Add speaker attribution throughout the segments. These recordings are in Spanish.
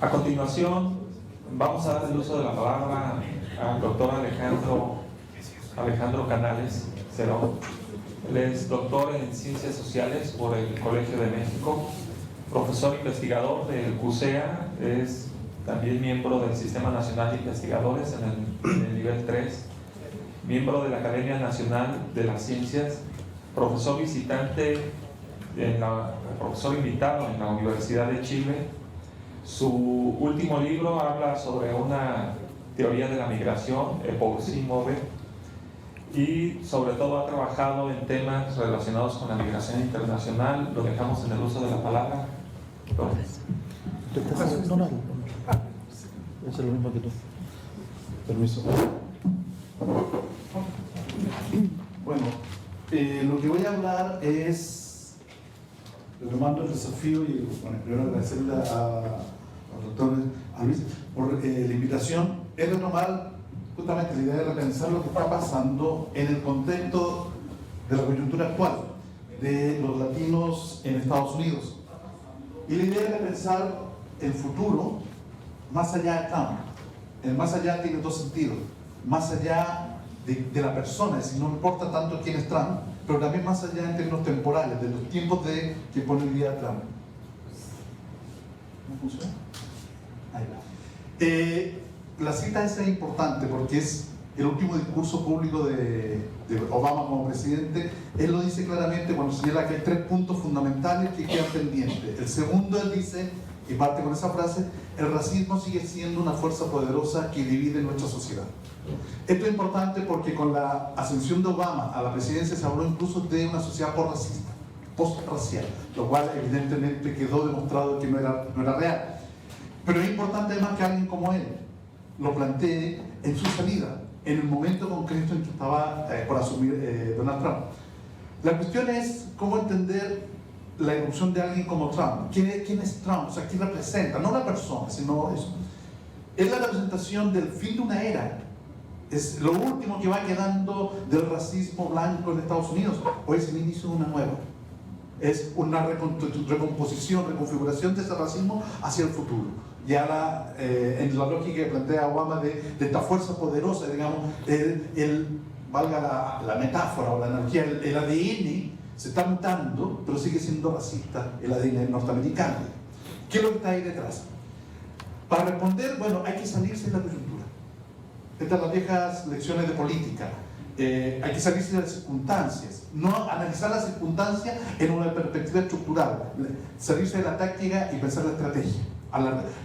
Speaker 1: A continuación, vamos a dar el uso de la palabra al doctor Alejandro Canales Cerón. Él es doctor en Ciencias Sociales por el Colegio de México, profesor investigador del CUSEA, es también miembro del Sistema Nacional de Investigadores en el nivel 3, miembro de la Academia Nacional de las Ciencias, profesor profesor invitado en la Universidad de Chile. Su último libro habla sobre una teoría de la migración, Epousi-Move, y sobre todo ha trabajado en temas relacionados con la migración internacional. Lo dejamos en el uso de la palabra.
Speaker 2: No, es lo mismo que tú. Permiso. Bueno, lo que voy a hablar es, retomando el desafío, y bueno, primero agradecerle al doctor Luis por la invitación, es retomar justamente la idea de repensar lo que está pasando en el contexto de la coyuntura actual de los latinos en Estados Unidos. Y la idea es repensar el futuro más allá de Trump. El más allá tiene dos sentidos: más allá de la persona, es decir, no importa tanto quién es Trump, pero también más allá en términos temporales, de los tiempos que pone el día Trump. ¿No funciona? Ahí va. La cita esa es importante porque es el último discurso público de Obama como presidente. Él lo dice claramente cuando señala que hay 3 puntos fundamentales que quedan pendientes. El segundo, él dice, y parte con esa frase: el racismo sigue siendo una fuerza poderosa que divide nuestra sociedad. Esto es importante porque con la ascensión de Obama a la presidencia se habló incluso de una sociedad post-racial, lo cual evidentemente quedó demostrado que no era real. Pero es importante además que alguien como él lo plantee en su salida, en el momento concreto en que estaba por asumir Donald Trump. La cuestión es cómo entender la erupción de alguien como Trump. ¿Quién es Trump? O sea, ¿quién representa? No la persona, sino eso. Es la representación del fin de una era. Es lo último que va quedando del racismo blanco en Estados Unidos. Hoy es el inicio de una nueva. Es una recomposición, reconfiguración de ese racismo hacia el futuro. Ya en la lógica que plantea Obama de esta fuerza poderosa, digamos, valga la metáfora o la analogía, el ADN se está mutando, pero sigue siendo racista, el ADN norteamericano. ¿Qué es lo que está ahí detrás? Para responder, bueno, hay que salirse de la coyuntura. Estas son las viejas lecciones de política. Hay que salirse de las circunstancias, no analizar las circunstancias en una perspectiva estructural, salirse de la táctica y pensar la estrategia.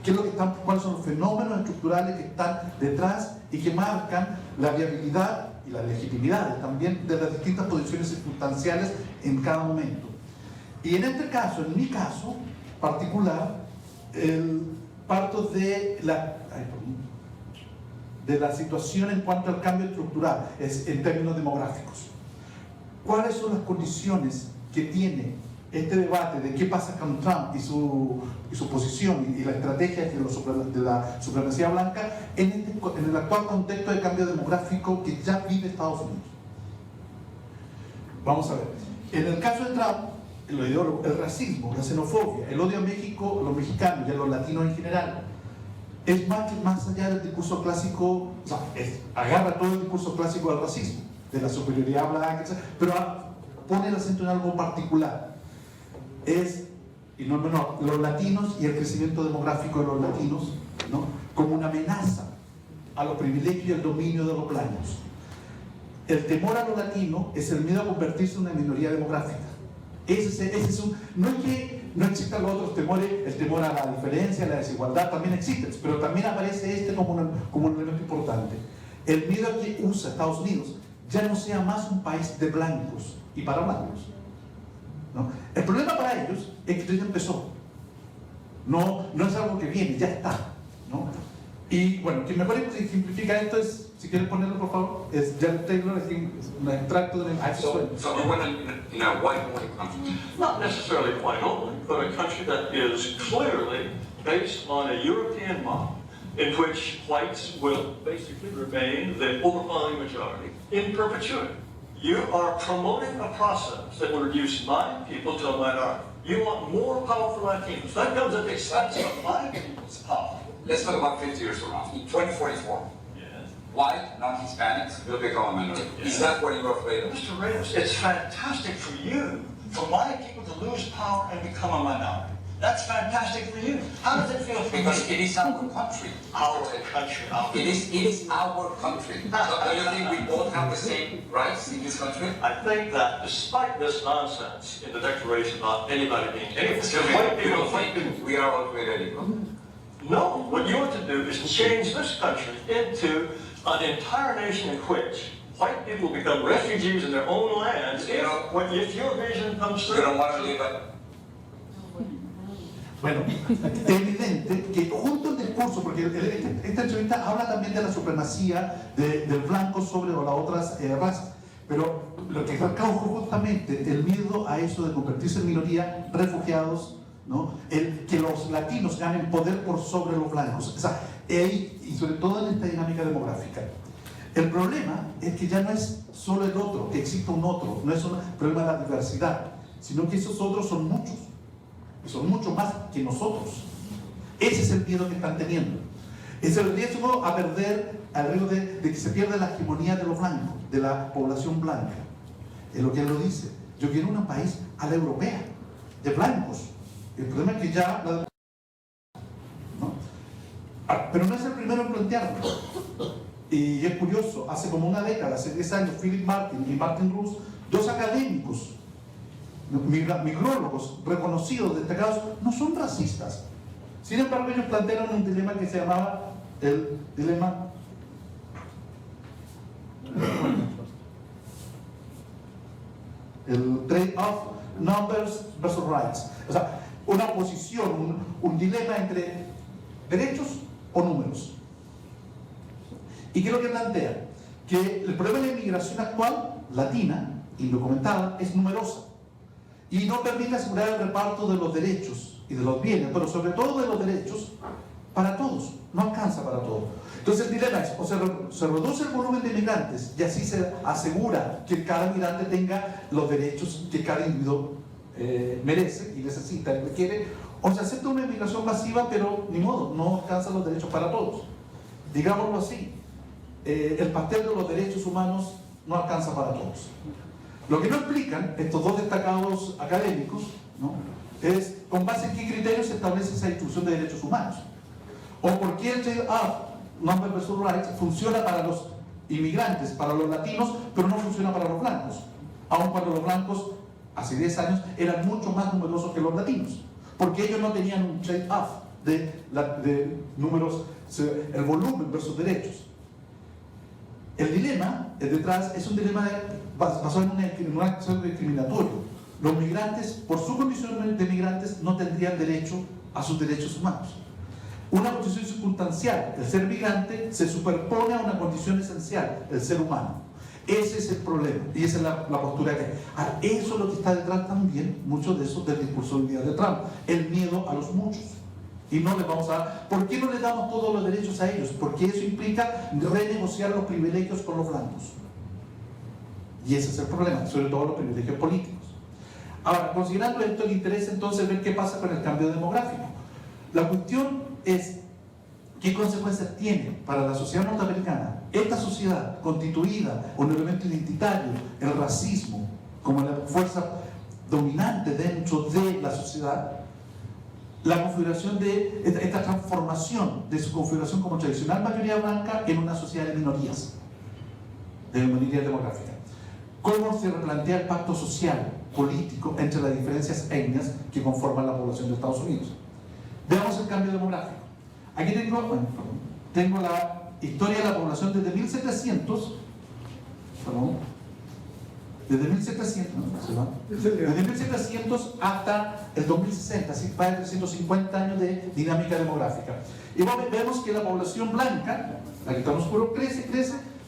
Speaker 2: ¿Qué es lo que cuáles son los fenómenos estructurales que están detrás y que marcan la viabilidad y la legitimidad también de las distintas posiciones circunstanciales en cada momento? Y en este caso, en mi caso particular, parto de la situación en cuanto al cambio estructural, en términos demográficos. ¿Cuáles son las condiciones que tiene este debate de qué pasa con Trump y su posición y la estrategia de la supremacía blanca en el actual contexto de cambio demográfico que ya vive Estados Unidos? Vamos a ver. En el caso de Trump, el racismo, la xenofobia, el odio a México, a los mexicanos y a los latinos en general, es más allá del discurso clásico. O sea, agarra todo el discurso clásico del racismo, de la superioridad blanca, etc., pero pone el acento en algo particular. Y no menor, los latinos y el crecimiento demográfico de los latinos, ¿no?, como una amenaza a los privilegios y el dominio de los blancos. El temor a lo latino es el miedo a convertirse en una minoría demográfica. No es que no existan los otros temores, el temor a la diferencia, a la desigualdad también existe, pero también aparece como un elemento importante. El miedo a que Estados Unidos ya no sea más un país de blancos y para blancos, ¿no? El problema para ellos es que esto ya empezó. No es algo que viene, ya está, ¿no? Y bueno, quien mejor ejemplifica esto es, si quieres ponerlo por favor, es Jared Taylor, es un extracto de
Speaker 3: So when in a white country, not necessarily white only, but a country that is clearly based on a European model, in which whites will basically remain the overwhelming majority in perpetuity. You are promoting a process that will reduce my people to a minority. You want more powerful Latinos. That comes at the expense of my people's power.
Speaker 4: Let's talk about 50 years from now. In 2044,
Speaker 3: Yes.
Speaker 4: white, non-Hispanics will become a minority. Is that what you're afraid of?
Speaker 3: Mr. Reyes, it's fantastic for you, for my people to lose power and become a minority. That's fantastic for you. How does it feel for
Speaker 4: Because
Speaker 3: me?
Speaker 4: it is our country.
Speaker 3: Our country, our
Speaker 4: It is our country. So do you think we both have the same rights in this country?
Speaker 3: I think that despite this nonsense in the Declaration about anybody being anyone,
Speaker 4: Excuse me,
Speaker 3: white
Speaker 4: you don't
Speaker 3: people,
Speaker 4: think we are all created equal?
Speaker 3: no, what you want to do is change this country into an entire nation in which white people will become refugees in their own lands if your vision comes
Speaker 4: You
Speaker 3: through.
Speaker 4: don't want to live at...
Speaker 2: Bueno, evidente que junto al discurso, porque esta entrevista habla también de la supremacía del blanco sobre las otras razas, pero lo que causó justamente el miedo a eso de convertirse en minoría, refugiados, ¿no? Que los latinos ganen poder por sobre los blancos, o sea, y sobre todo en esta dinámica demográfica. El problema es que ya no es solo el otro, que exista un otro, no es un problema de la diversidad, sino que esos otros son muchos. Son mucho más que nosotros. Ese es el miedo que están teniendo. Es el riesgo a perder, al riesgo de que se pierda la hegemonía de los blancos, de la población blanca. Es lo que él lo dice. Yo quiero un país a la europea, de blancos. El problema es que ya... ¿no? Pero no es el primero en plantearlo. Y es curioso, hace como una década, hace 10 años, Philip Martin y Martin Rus, dos académicos, migrólogos reconocidos, destacados, no son racistas. Sin embargo, ellos plantearon un dilema que se llamaba el dilema el trade-off numbers versus rights. O sea, una oposición, un dilema entre derechos o números. ¿Y qué es lo que plantea? Que el problema de la inmigración actual, latina, indocumentada, es numerosa y no permite asegurar el reparto de los derechos y de los bienes, pero sobre todo de los derechos para todos, no alcanza para todos. Entonces el dilema es, o se reduce el volumen de inmigrantes y así se asegura que cada migrante tenga los derechos que cada individuo merece y necesita y requiere, o se acepta una inmigración masiva, pero ni modo, no alcanza los derechos para todos. Digámoslo así, el pastel de los derechos humanos no alcanza para todos. Lo que no explican estos dos destacados académicos, ¿no?, es con base en qué criterios se establece esa distribución de derechos humanos. O por qué el trade-off, number versus rights, funciona para los inmigrantes, para los latinos, pero no funciona para los blancos. Aun cuando los blancos, hace 10 años, eran mucho más numerosos que los latinos. Porque ellos no tenían un trade-off de números, el volumen versus derechos. El dilema detrás es un dilema basado en un acto discriminatorio. Los migrantes, por su condición de migrantes, no tendrían derecho a sus derechos humanos. Una condición circunstancial, el ser migrante, se superpone a una condición esencial, el ser humano. Ese es el problema y esa es la postura que hay. Ahora, eso es lo que está detrás también, mucho de eso del discurso del día de Trump, el miedo a los muchos. Y no les vamos a dar. ¿Por qué no les damos todos los derechos a ellos? Porque eso implica renegociar los privilegios con los blancos. Y ese es el problema, sobre todo los privilegios políticos. Ahora, considerando esto, le interesa entonces ver qué pasa con el cambio demográfico. La cuestión es qué consecuencias tiene para la sociedad norteamericana esta sociedad constituida con un elemento identitario, el racismo, como la fuerza dominante dentro de la sociedad, la configuración de esta transformación de su configuración como tradicional mayoría blanca en una sociedad de minorías demográficas. ¿Cómo se replantea el pacto social, político, entre las diferencias étnicas que conforman la población de Estados Unidos? Veamos el cambio demográfico. Aquí tengo la historia de la población desde 1700, desde 1700 hasta el 2060, así va de 350 años de dinámica demográfica. Y vemos que la población blanca, la que estamos oscuro, crece,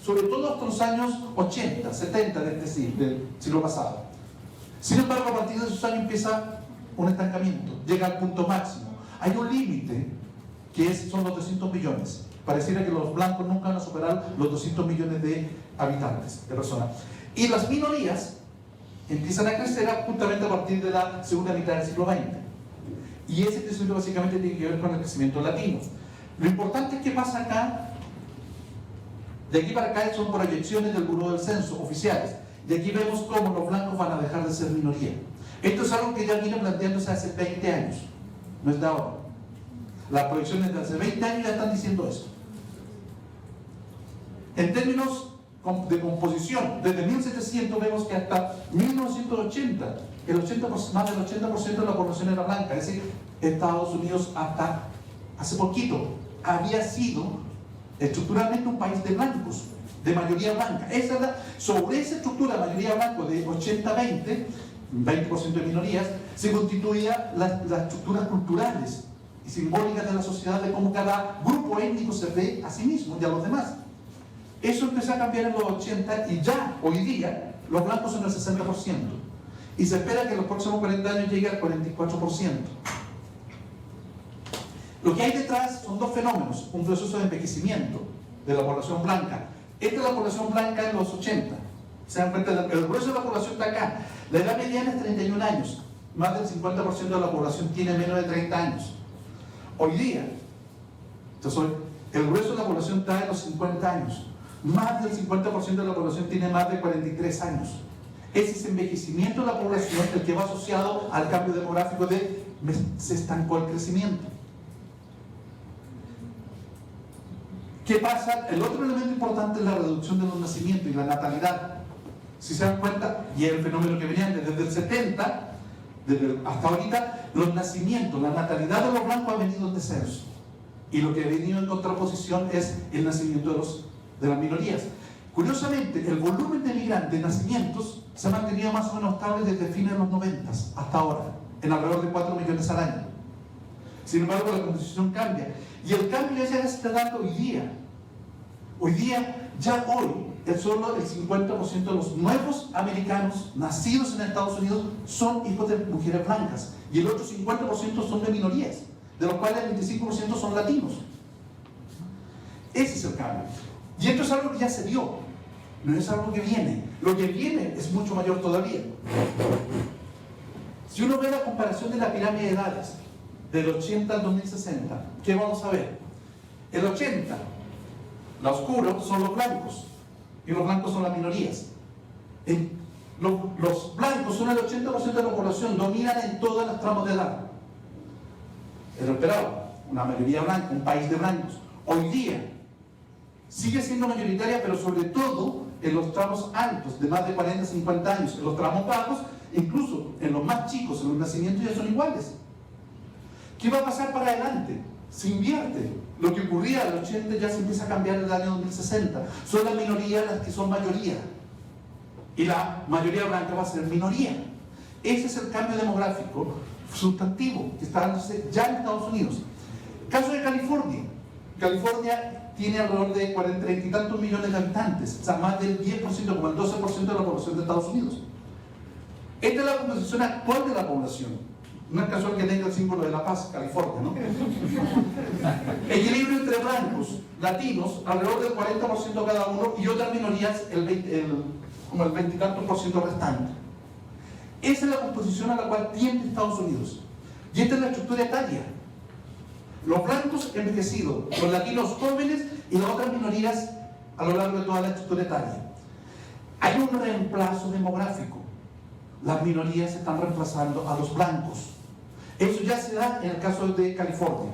Speaker 2: sobre todo hasta los años 80, 70 del siglo pasado. Sin embargo, a partir de esos años empieza un estancamiento, llega al punto máximo. Hay un límite que son los 200 millones. Pareciera que los blancos nunca van a superar los 200 millones de habitantes, de personas. Y las minorías empiezan a crecer justamente a partir de la segunda mitad del siglo XX. Y ese crecimiento básicamente tiene que ver con el crecimiento latino. Lo importante es que pasa acá, de aquí para acá son proyecciones del Buró del Censo oficiales. Y aquí vemos cómo los blancos van a dejar de ser minoría. Esto es algo que ya viene planteándose hace 20 años, no es de ahora. Las proyecciones de hace 20 años ya están diciendo eso. En términos de composición, desde 1700 vemos que hasta 1980, más del 80% de la población era blanca. Es decir, Estados Unidos hasta hace poquito había sido estructuralmente un país de blancos, de mayoría blanca. Sobre esa estructura de mayoría blanca de 80-20, 20% de minorías, se constituían las estructuras culturales y simbólicas de la sociedad, de cómo cada grupo étnico se ve a sí mismo y a los demás. Eso empezó a cambiar en los 80 y ya, hoy día, los blancos son el 60%. Y se espera que en los próximos 40 años llegue al 44%. Lo que hay detrás son dos fenómenos. Un proceso de envejecimiento de la población blanca. Esta es la población blanca en los 80. Se dan cuenta, el grueso de la población está acá. La edad mediana es 31 años. Más del 50% de la población tiene menos de 30 años. Hoy día, entonces, el grueso de la población está en los 50 años. Más del 50% de la población tiene más de 43 años. Ese es envejecimiento de la población el que va asociado al cambio demográfico de se estancó el crecimiento. ¿Qué pasa? El otro elemento importante es la reducción de los nacimientos y la natalidad. Si se dan cuenta, y el fenómeno que venían desde el 70 hasta ahorita, los nacimientos, la natalidad de los blancos ha venido en descenso. Y lo que ha venido en contraposición es el nacimiento de las minorías. Curiosamente, el volumen de migrantes de nacimientos se ha mantenido más o menos estable desde fines de los 90 hasta ahora, en alrededor de 4 millones al año. Sin embargo, la composición cambia. Y el cambio ya se está dando hoy día. Hoy día, ya hoy, solo el 50% de los nuevos americanos nacidos en Estados Unidos son hijos de mujeres blancas. Y el otro 50% son de minorías, de los cuales el 25% son latinos. Ese es el cambio. Y esto es algo que ya se dio, no es algo que viene. Lo que viene es mucho mayor todavía. Si uno ve la comparación de la pirámide de edades, del 80 al 2060, ¿qué vamos a ver? El 80, la oscura, son los blancos, y los blancos son las minorías. Los blancos son el 80% de la población, dominan en todas las tramos de edad. Es lo esperado, una mayoría blanca, un país de blancos. Hoy día, sigue siendo mayoritaria, pero sobre todo en los tramos altos, de más de 40, 50 años. En los tramos bajos, incluso en los más chicos, en los nacimientos ya son iguales. ¿Qué va a pasar para adelante? Se invierte. Lo que ocurría en el 80 ya se empieza a cambiar en el año 2060. Son las minorías las que son mayoría. Y la mayoría blanca va a ser minoría. Ese es el cambio demográfico sustantivo que está dándose ya en Estados Unidos. Caso de California. California tiene alrededor de 40 y tantos millones de habitantes, o sea, más del 10%, como el 12% de la población de Estados Unidos. Esta es la composición actual de la población. No es casual que tenga el símbolo de la paz, California, ¿no? Equilibrio entre blancos, latinos, alrededor del 40% cada uno, y otras minorías, como el 20 y tantos por ciento restante. Esa es la composición a la cual tiende Estados Unidos. Y esta es la estructura etaria. Los blancos envejecidos, los latinos jóvenes y las otras minorías a lo largo de toda la estructura etaria. Hay un reemplazo demográfico. Las minorías están reemplazando a los blancos. Eso ya se da en el caso de California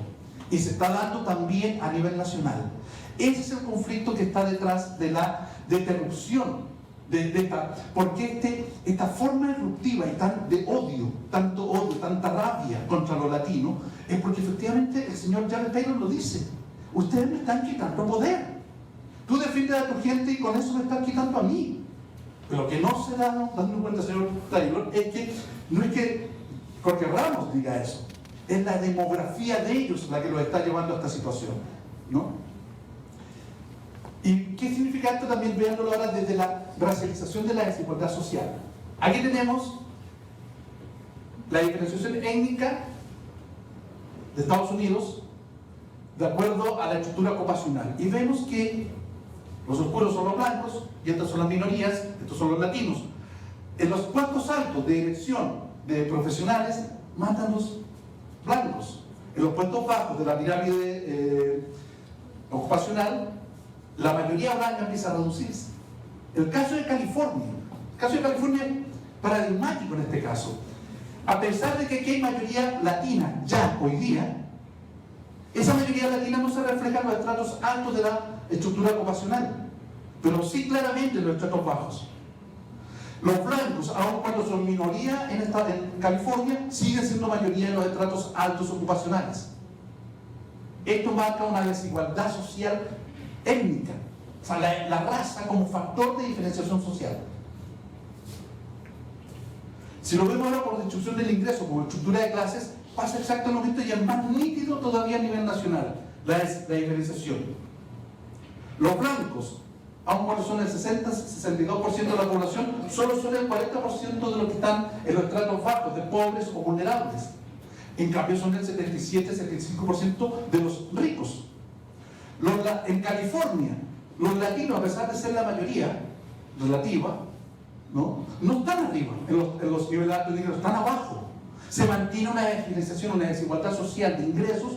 Speaker 2: y se está dando también a nivel nacional. Ese es el conflicto que está detrás de la interrupción porque esta forma eruptiva y tanto odio, tanta rabia contra lo latino, es porque efectivamente el señor Jared Taylor lo dice. Ustedes me están quitando poder. Tú defiendes a tu gente y con eso me están quitando a mí. Pero lo que no se da dando cuenta, señor Taylor, es que no es que Jorge Ramos diga eso, es la demografía de ellos la que los está llevando a esta situación, ¿no? ¿Y qué significa esto también viéndolo ahora desde la racialización de la desigualdad social? Aquí tenemos la diferenciación étnica de Estados Unidos de acuerdo a la estructura ocupacional. Y vemos que Los oscuros son los blancos y estas son las minorías, estos son los latinos. En los puestos altos de dirección de profesionales mandan los blancos. En los puestos bajos de la pirámide ocupacional, la mayoría blanca empieza a reducirse. El caso de California es paradigmático en este caso. A pesar de que aquí hay mayoría latina ya hoy día, esa mayoría latina no se refleja en los estratos altos de la estructura ocupacional, pero sí claramente en los estratos bajos. Los blancos, aun cuando son minoría en California, siguen siendo mayoría en los estratos altos ocupacionales. Esto marca una desigualdad social étnica, o sea, la raza como factor de diferenciación social. Si lo vemos ahora por distribución del ingreso, como estructura de clases, pasa exactamente lo mismo y es más nítido todavía a nivel nacional, la diferenciación. Los blancos, aun cuando son el 60-62% de la población, solo son el 40% de los que están en los estratos bajos, de pobres o vulnerables. En cambio son el 77-75% de los ricos. En California, los latinos, a pesar de ser la mayoría relativa, no están arriba en los niveles altos de ingresos, están abajo. Se mantiene una diferenciación, una desigualdad social de ingresos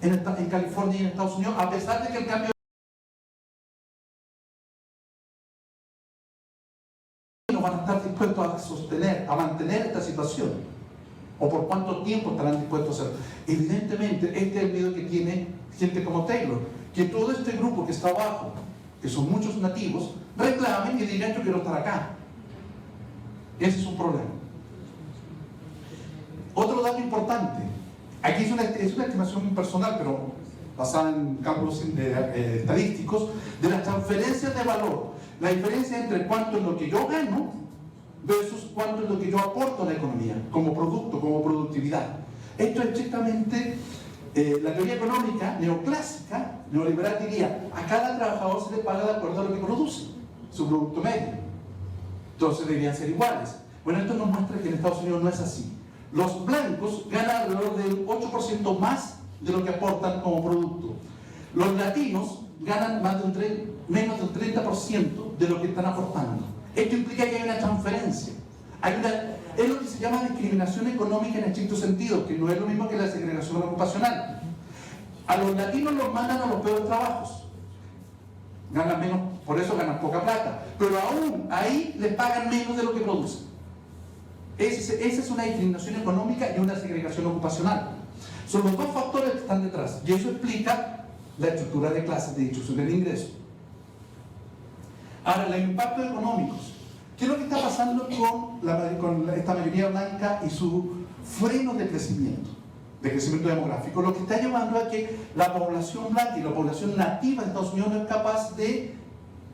Speaker 2: en California y en Estados Unidos, a pesar de que el cambio no van a estar dispuestos a sostener, a mantener esta situación, o por cuánto tiempo estarán dispuestos a hacerlo. Evidentemente, este es el miedo que tiene gente como Taylor, que todo este grupo que está abajo, que son muchos nativos, reclamen y digan: yo quiero estar acá. Ese es un problema. Otro dato importante, aquí es una estimación personal, pero basada en cálculos estadísticos, de las transferencias de valor, la diferencia entre cuánto es lo que yo gano versus cuánto es lo que yo aporto a la economía, como producto, como productividad. Esto es estrictamente la teoría económica neoclásica, neoliberal, diría: a cada trabajador se le paga de acuerdo a lo que produce, su producto medio. Entonces deberían ser iguales. Bueno, esto nos muestra que en Estados Unidos no es así. Los blancos ganan alrededor del 8% más de lo que aportan como producto. Los latinos ganan menos del 30% de lo que están aportando. Esto implica que hay una transferencia. Es lo que se llama discriminación económica en estricto sentido, que no es lo mismo que la segregación ocupacional. A los latinos los mandan a los peores trabajos. Ganan menos, por eso ganan poca plata. Pero aún ahí les pagan menos de lo que producen. Esa es una discriminación económica y una segregación ocupacional. Son los dos factores que están detrás. Y eso explica la estructura de clases de distribución del ingreso. Ahora, los impactos económicos. ¿Qué es lo que está pasando con esta mayoría blanca y su freno de crecimiento demográfico? Lo que está llevando a que la población blanca y la población nativa de Estados Unidos no es capaz de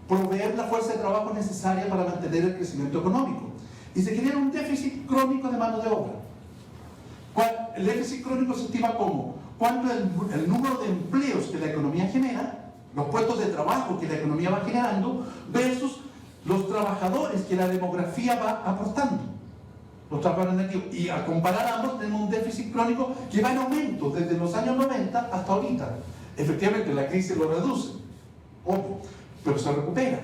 Speaker 2: proveer la fuerza de trabajo necesaria para mantener el crecimiento económico. Y se genera un déficit crónico de mano de obra. El déficit crónico se estima como cuánto es el número de empleos que la economía genera, los puestos de trabajo que la economía va generando, versus los trabajadores que la demografía va aportando, los trabajadores nativos. Y al comparar ambos tenemos un déficit crónico que va en aumento desde los años 90 hasta ahorita. Efectivamente, la crisis lo reduce, obvio, pero se recupera.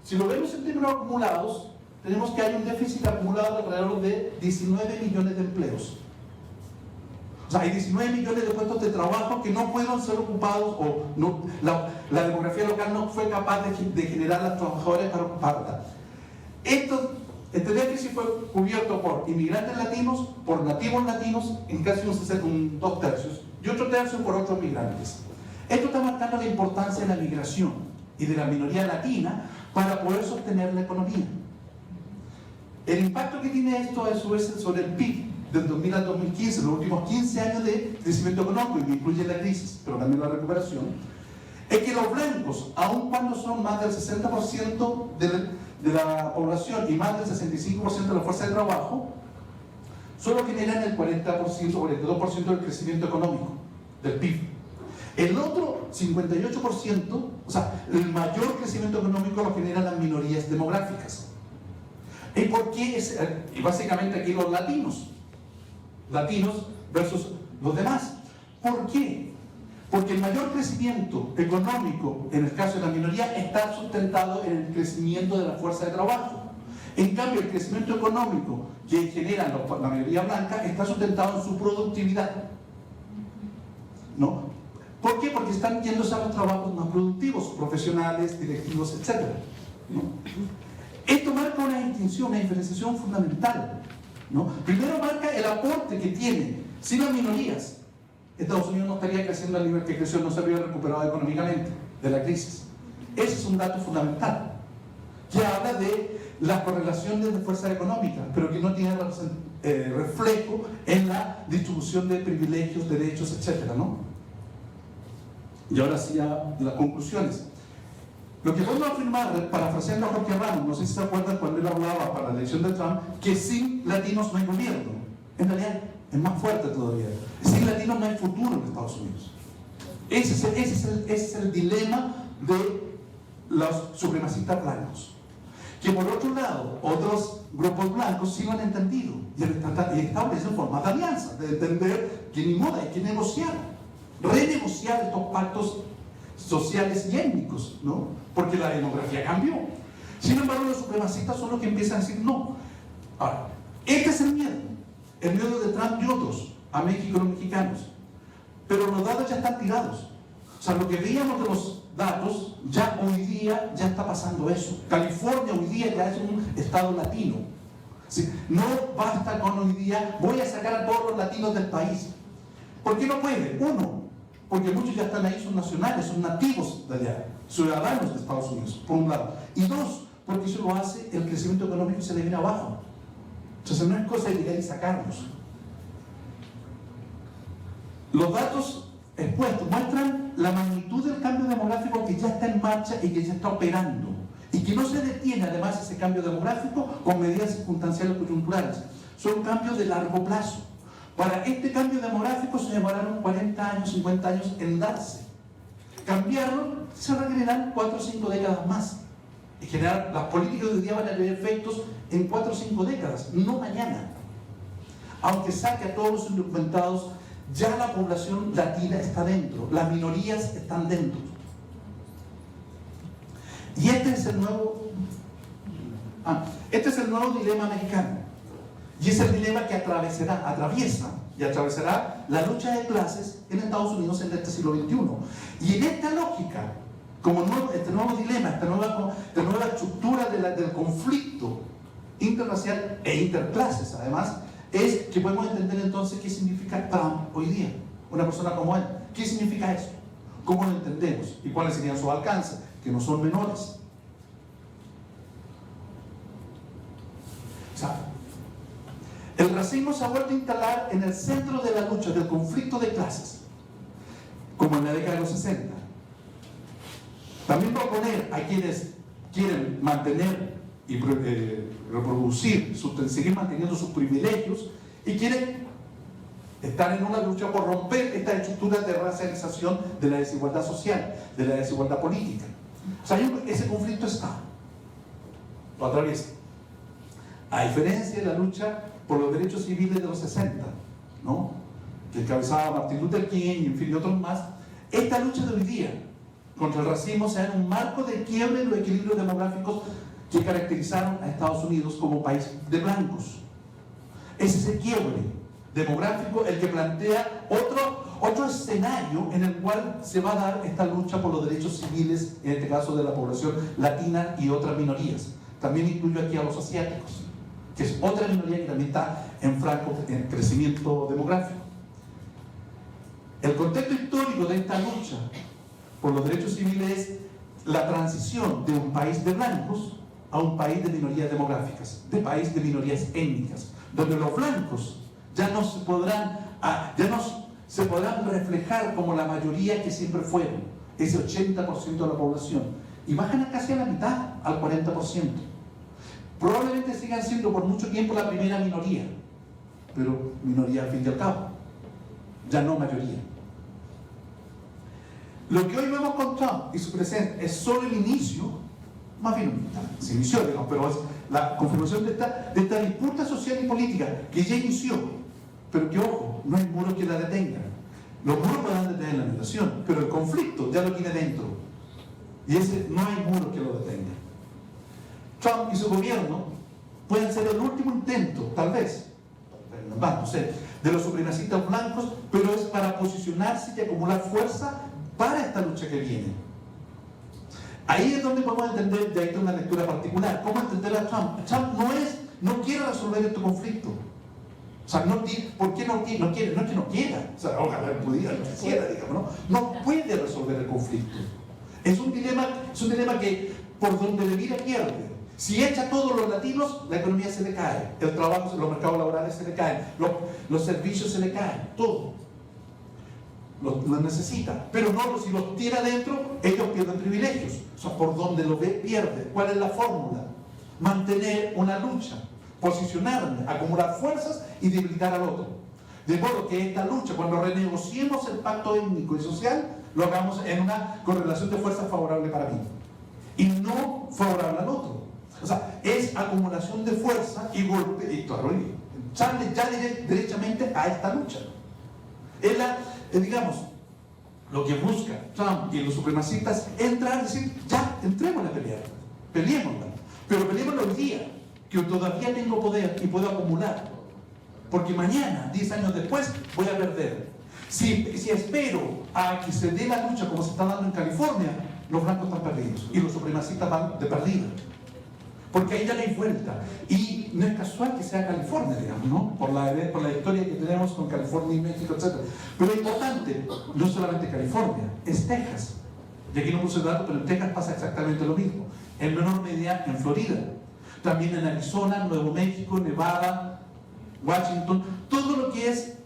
Speaker 2: Si lo vemos en términos acumulados, tenemos que hay un déficit acumulado alrededor de 19 millones de empleos. O sea, hay 19 millones de puestos de trabajo que no pudieron ser ocupados, o no, la demografía local no fue capaz de generar las trabajadoras para ocuparla. Este déficit fue cubierto por inmigrantes latinos, por nativos latinos, en casi un 2 tercios, y otro tercio por otros migrantes. Esto está marcando la importancia de la migración y de la minoría latina para poder sostener la economía. El impacto que tiene esto a su vez sobre el PIB del 2000 al 2015, los últimos 15 años de crecimiento económico, que incluye la crisis, pero también la recuperación, es que los blancos, aun cuando son más del 60% de la población y más del 65% de la fuerza de trabajo, solo generan el 40% o 42% del crecimiento económico del PIB. El otro 58%, o sea, el mayor crecimiento económico lo generan las minorías demográficas. ¿Y por qué? Y básicamente aquí los latinos versus los demás. ¿Por qué? Porque el mayor crecimiento económico, en el caso de la minoría, está sustentado en el crecimiento de la fuerza de trabajo. En cambio, el crecimiento económico que generan la mayoría blanca está sustentado en su productividad, ¿no? ¿Por qué? Porque están yéndose a los trabajos más productivos, profesionales, directivos, etc., ¿no? Esto marca una distinción, una diferenciación fundamental, ¿no? Primero marca el aporte que tiene. Sin las minorías, Estados Unidos no estaría creciendo al nivel que creció, no se habría recuperado económicamente de la crisis. Ese es un dato fundamental, que habla de la correlación de fuerza económica, pero que no tiene reflejo en la distribución de privilegios, derechos, etc., ¿no? Y ahora sí a las conclusiones. Lo que podemos afirmar, parafraseando a Jorge Ramos, no sé si se acuerdan cuando él hablaba para la elección de Trump, que sin latinos no hay gobierno. En realidad es más fuerte todavía. Sin latinos no hay futuro en Estados Unidos. Ese es el dilema de los supremacistas blancos. Que por otro lado, otros grupos blancos sí lo han entendido y establecen formas de alianza, de entender que ni modo hay que negociar, renegociar estos pactos sociales y étnicos, ¿no? Porque la demografía cambió. Sin embargo, los supremacistas son los que empiezan a decir no. Ahora, este es el miedo de Trump y otros a México y los mexicanos. Pero los datos ya están tirados. O sea, lo que veíamos de los datos, ya hoy día ya está pasando eso. California hoy día ya es un estado latino. ¿Sí? No basta con hoy día, voy a sacar a todos los latinos del país. ¿Por qué no puede? Uno, porque muchos ya están ahí, son nacionales, son nativos de allá, ciudadanos de Estados Unidos, por un lado. Y dos, porque eso lo hace el crecimiento económico se le viene abajo. Entonces no es cosa de llegar y sacarlos. Los datos expuestos muestran la magnitud del cambio demográfico que ya está en marcha y que ya está operando. Y que no se detiene además ese cambio demográfico con medidas circunstanciales coyunturales. Son cambios de largo plazo. Para este cambio demográfico se demoraron 40 años, 50 años en darse. Cambiarlo se requerirán 4 o 5 décadas más. En general, las políticas de hoy día van a tener efectos en 4 o 5 décadas, no mañana. Aunque saque a todos los indocumentados, ya la población latina está dentro, las minorías están dentro. Y este es el nuevo dilema mexicano. Y es el dilema que atraviesará la lucha de clases en Estados Unidos en este siglo XXI. Y en esta lógica, como este nuevo dilema, esta nueva estructura del conflicto interracial e interclases, además, es que podemos entender entonces qué significa Trump hoy día, una persona como él. ¿Qué significa eso? ¿Cómo lo entendemos? ¿Y cuáles serían sus alcances? Que no son menores. O sea, el racismo se ha vuelto a instalar en el centro de la lucha, del conflicto de clases, como en la década de los 60. También proponer a quienes quieren mantener y reproducir, seguir manteniendo sus privilegios y quieren estar en una lucha por romper esta estructura de racialización de la desigualdad social, de la desigualdad política. O sea, ese conflicto está, lo atraviesa. A diferencia de la lucha por los derechos civiles de los 60, ¿no?, que encabezaba Martin Luther King y en fin, y otros más, esta lucha de hoy día contra el racismo se da en un marco de quiebre en los equilibrios demográficos que caracterizaron a Estados Unidos como país de blancos. Es ese quiebre demográfico el que plantea otro escenario en el cual se va a dar esta lucha por los derechos civiles, en este caso de la población latina y otras minorías. También incluyo aquí a los asiáticos, que es otra minoría que también está en franco crecimiento demográfico. El contexto histórico de esta lucha por los derechos civiles es la transición de un país de blancos a un país de minorías demográficas, de país de minorías étnicas, donde los blancos ya no se podrán reflejar como la mayoría que siempre fueron, ese 80% de la población, y bajan casi a la mitad, al 40%. Probablemente sigan siendo por mucho tiempo la primera minoría, pero minoría al fin y al cabo, ya no mayoría. Lo que hoy vemos con Trump y su presencia es solo el inicio, más bien se inició, digamos, pero es la confirmación de esta disputa social y política que ya inició, pero que, ojo, no hay muros que la detengan. Los muros pueden detener la migración, pero el conflicto ya lo tiene dentro. Y ese no hay muro que lo detenga. Trump y su gobierno pueden ser el último intento, tal vez, no sé, de los supremacistas blancos, pero es para posicionarse y acumular fuerza para esta lucha que viene. Ahí es donde podemos entender, de ahí una lectura particular, cómo entender a Trump. Trump no quiere resolver este conflicto. O sea, ¿por qué no quiere? No es que no quiera. O sea, ojalá pudiera, no quisiera, digamos, ¿no? No puede resolver el conflicto. Es un dilema que por donde le mira pierde. Si echa a todos los latinos, la economía se le cae, el trabajo, los mercados laborales se le caen, los servicios se le caen, todo. Lo necesita, pero no, si los tira adentro, ellos pierden privilegios. O sea, por donde lo ve, pierde. ¿Cuál es la fórmula? Mantener una lucha, posicionarme, acumular fuerzas y debilitar al otro. De modo que esta lucha, cuando renegociemos el pacto étnico y social, lo hagamos en una correlación de fuerzas favorable para mí y no favorable al otro. O sea, es acumulación de fuerza y golpe, y sale ya derechamente a esta lucha. Es digamos, lo que busca Trump y los supremacistas es entrar y decir, ya, entremos a pelear, peleémosla, pero peleémosla hoy día, que todavía tengo poder y puedo acumular, porque mañana, 10 años después, voy a perder. Si espero a que se dé la lucha como se está dando en California, los blancos están perdidos y los supremacistas van de perdida. Porque ahí ya no hay vuelta. Y no es casual que sea California, digamos, ¿no? Por la historia que tenemos con California y México, etc. Pero es importante, no solamente California, es Texas. Y aquí no puse el dato, pero en Texas pasa exactamente lo mismo. En menor medida en Florida. También en Arizona, Nuevo México, Nevada, Washington. Todo lo que es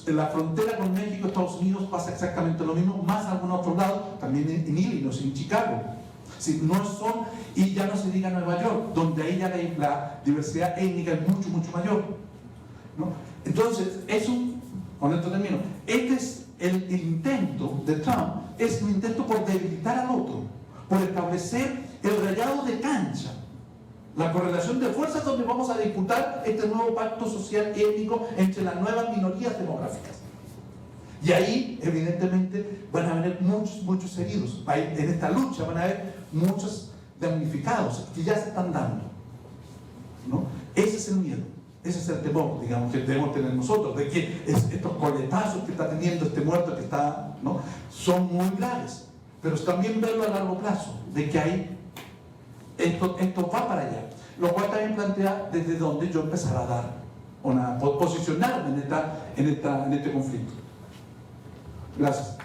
Speaker 2: la frontera con México, Estados Unidos, pasa exactamente lo mismo, más algunos otros lados, también en Illinois, en Chicago. Si no son, y ya no se diga Nueva York, donde ahí ya la diversidad étnica es mucho, mucho mayor, ¿no? Entonces, con esto termino, este es el intento de Trump, es un intento por debilitar al otro, por establecer el rayado de cancha, la correlación de fuerzas donde vamos a disputar este nuevo pacto social étnico entre las nuevas minorías demográficas. Y ahí, evidentemente, van a haber muchos heridos. En esta lucha van a haber muchos damnificados que ya se están dando, ¿no? Ese es el miedo, ese es el temor, digamos, que debemos tener nosotros, de que estos coletazos que está teniendo este muerto que está, ¿no? Son muy graves, pero también verlo a largo plazo, de que esto va para allá, lo cual también plantea desde donde yo empezar a dar posicionarme en este conflicto. Gracias.